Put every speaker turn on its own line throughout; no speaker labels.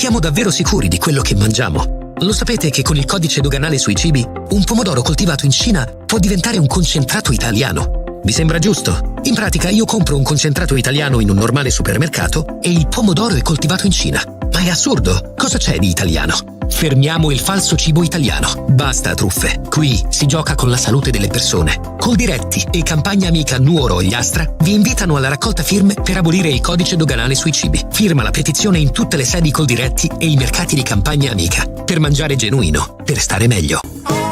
siamo davvero sicuri di quello che mangiamo? Lo sapete che con il codice doganale sui cibi, un pomodoro coltivato in Cina può diventare un concentrato italiano? Vi sembra giusto? In pratica io compro un concentrato italiano in un normale supermercato e il pomodoro è coltivato in Cina. Ma è assurdo! Cosa c'è di italiano? Fermiamo il falso cibo italiano. Basta truffe. Qui si gioca con la salute delle persone. Coldiretti e campagna amica Nuoro Ogliastra vi invitano alla raccolta firme per abolire il codice doganale sui cibi. Firma la petizione in tutte le sedi Coldiretti e i mercati di campagna amica. Per mangiare genuino, per stare meglio.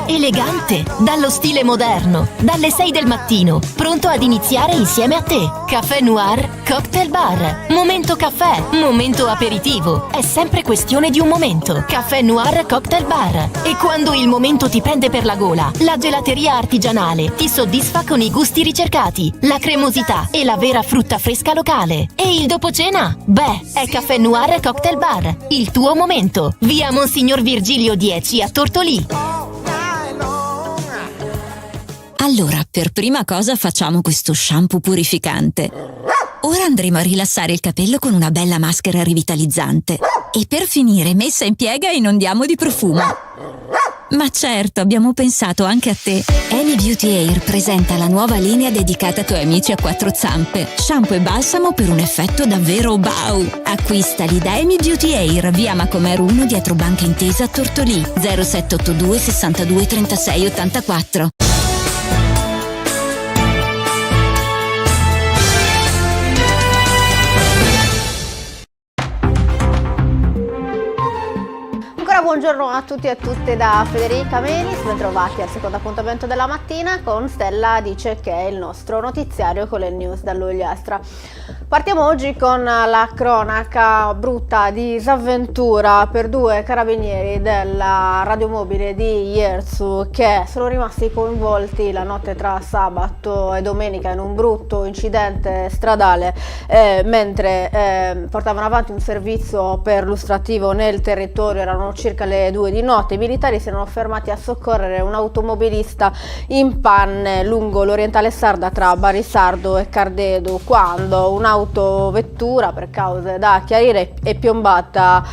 Elegante, dallo stile moderno, dalle 6 del mattino, pronto ad iniziare insieme a te. Caffè Noir Cocktail Bar. Momento caffè, momento aperitivo. È sempre questione di un momento. Caffè Noir Cocktail Bar. E quando il momento ti prende per la gola, la gelateria artigianale ti soddisfa con i gusti ricercati, la cremosità e la vera frutta fresca locale. E il dopo cena? Beh, è Caffè Noir Cocktail Bar. Il tuo momento. Via Monsignor Virgilio 10 a Tortolì.
Allora, per prima cosa facciamo questo shampoo purificante. Ora andremo a rilassare il capello con una bella maschera rivitalizzante. E per finire, messa in piega, inondiamo di profumo. Ma certo, abbiamo pensato anche a te. Amy Beauty Air presenta la nuova linea dedicata ai tuoi amici a quattro zampe. Shampoo e balsamo per un effetto davvero wow. Acquistali da Amy Beauty Air, via Macomer 1 dietro Banca Intesa a Tortolì. 0782 62 36 84.
Buongiorno a tutti e a tutte da Federica Menis, ben trovati al secondo appuntamento della mattina con Stella Dice, che è il nostro notiziario con le news dall'Ogliastra. Partiamo oggi con la cronaca brutta di disavventura per due carabinieri della radiomobile di Iersu che sono rimasti coinvolti la notte tra sabato e domenica in un brutto incidente stradale mentre portavano avanti un servizio perlustrativo nel territorio. Erano circa le 2 di notte. I militari si erano fermati a soccorrere un automobilista in panne lungo l'orientale sarda tra Barisardo e Cardedo quando un'autovettura, per cause da chiarire, è piombata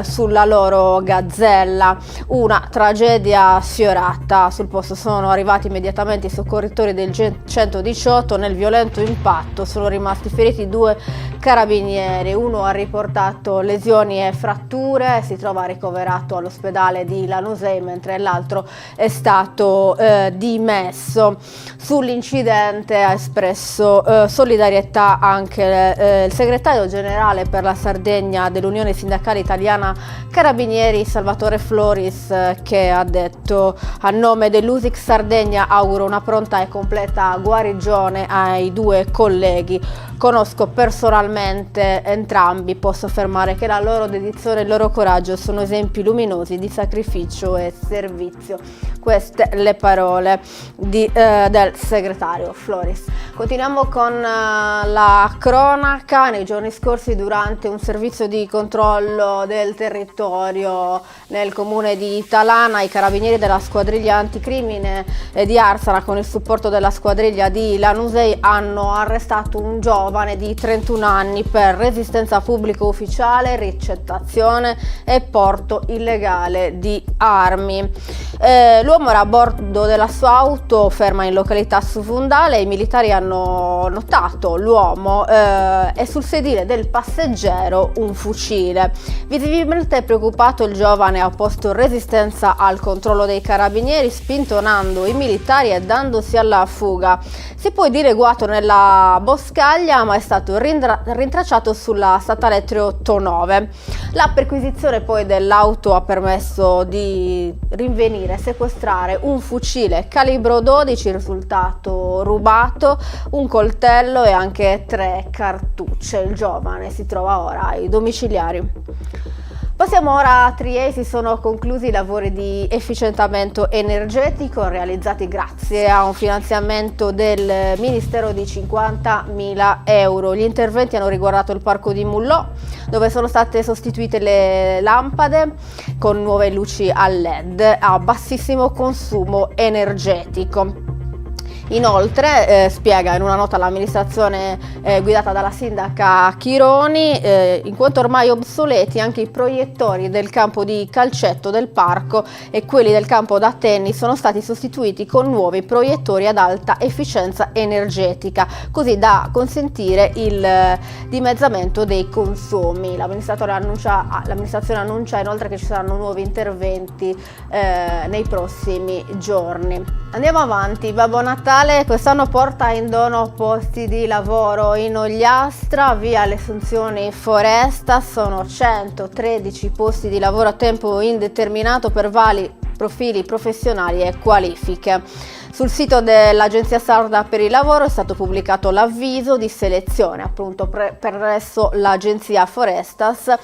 sulla loro gazzella. Una tragedia sfiorata. Sul posto sono arrivati immediatamente i soccorritori del 118. Nel violento impatto sono rimasti feriti 2 carabinieri. Uno ha riportato lesioni e fratture, si trova ricoverato all'ospedale di Lanusei, mentre l'altro è stato dimesso. Sull'incidente ha espresso solidarietà anche il segretario generale per la Sardegna dell'Unione Sindacale Italiana Carabinieri Salvatore Floris, che ha detto: a nome dell'USIC Sardegna auguro una pronta e completa guarigione ai 2 colleghi. Conosco personalmente entrambi, posso affermare che la loro dedizione e il loro coraggio sono esempi luminosi di sacrificio e servizio. Queste le parole del segretario Floris. Continuiamo con la cronaca. Nei giorni scorsi, durante un servizio di controllo del territorio nel comune di Talana, i carabinieri della squadriglia anticrimine di Arsana, con il supporto della squadriglia di Lanusei, hanno arrestato un giovane di 31 anni per resistenza pubblico ufficiale, ricettazione e porto illegale di armi. L'uomo era a bordo della sua auto ferma in località Sufundale. I militari hanno notato l'uomo e sul sedile del passeggero un fucile. Visibilmente preoccupato, il giovane ha opposto resistenza al controllo dei carabinieri, spintonando i militari e dandosi alla fuga. Si è poi dileguato nella boscaglia, ma è stato rintracciato sulla statale 389. La perquisizione poi dell'auto ha permesso di rinvenire e sequestrare un fucile calibro 12, risultato rubato, un coltello e anche 3 cartucce. Il giovane si trova ora ai domiciliari. Passiamo ora a Trieste. Sono conclusi i lavori di efficientamento energetico realizzati grazie a un finanziamento del Ministero di 50.000 euro. Gli interventi hanno riguardato il parco di Mullò, dove sono state sostituite le lampade con nuove luci a LED a bassissimo consumo energetico. Inoltre spiega in una nota l'amministrazione guidata dalla sindaca Chironi, in quanto ormai obsoleti anche i proiettori del campo di calcetto del parco e quelli del campo da tennis sono stati sostituiti con nuovi proiettori ad alta efficienza energetica, così da consentire il dimezzamento dei consumi. L'amministrazione annuncia inoltre che ci saranno nuovi interventi nei prossimi giorni. Andiamo avanti. Babbo Natale quest'anno porta in dono posti di lavoro in Ogliastra via le Assunzioni Foresta. Sono 113 posti di lavoro a tempo indeterminato per vari profili professionali e qualifiche. Sul sito dell'Agenzia Sarda per il Lavoro è stato pubblicato l'avviso di selezione appunto presso l'Agenzia Forestas.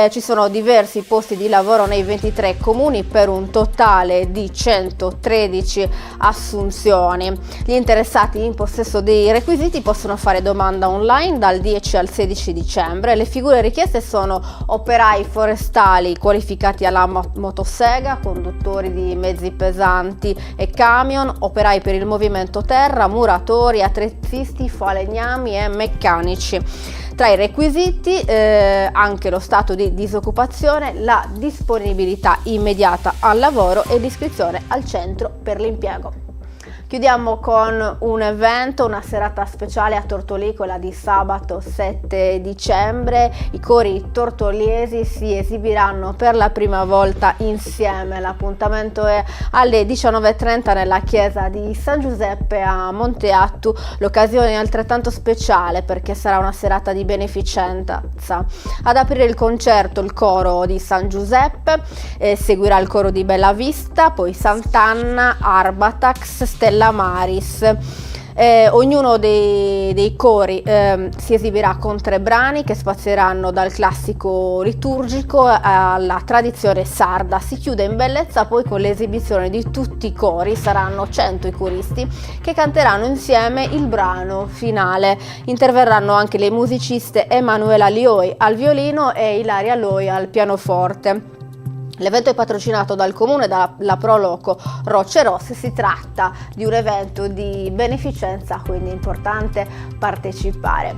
Ci sono diversi posti di lavoro nei 23 comuni per un totale di 113 assunzioni. Gli interessati in possesso dei requisiti possono fare domanda online dal 10 al 16 dicembre. Le figure richieste sono operai forestali qualificati alla motosega, conduttori di mezzi pesanti e camion, operai per il movimento terra, muratori, attrezzisti, falegnami e meccanici. Tra i requisiti anche lo stato di disoccupazione, la disponibilità immediata al lavoro e l'iscrizione al centro per l'impiego. Chiudiamo con un evento, una serata speciale a Tortolì, quella di sabato 7 dicembre. I cori tortoliesi si esibiranno per la prima volta insieme. L'appuntamento è alle 19:30 nella chiesa di San Giuseppe a Monteattu. L'occasione è altrettanto speciale perché sarà una serata di beneficenza. Ad aprire il concerto il coro di San Giuseppe, seguirà il coro di Bella Vista, poi Sant'Anna, Arbatax, Stella Maris. Ognuno dei cori si esibirà con 3 brani che spazieranno dal classico liturgico alla tradizione sarda. Si chiude in bellezza poi con l'esibizione di tutti i cori. Saranno 100 i coristi che canteranno insieme il brano finale. Interverranno anche le musiciste Emanuela Lioi al violino e Ilaria Loi al pianoforte. L'evento è patrocinato dal comune e dalla Proloco Rocce Rosse. Si tratta di un evento di beneficenza, quindi è importante partecipare.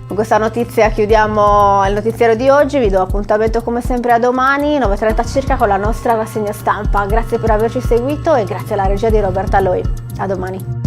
Con questa notizia chiudiamo il notiziario di oggi. Vi do appuntamento come sempre a domani 9:30 circa con la nostra rassegna stampa. Grazie per averci seguito e grazie alla regia di Roberta Loi. A domani.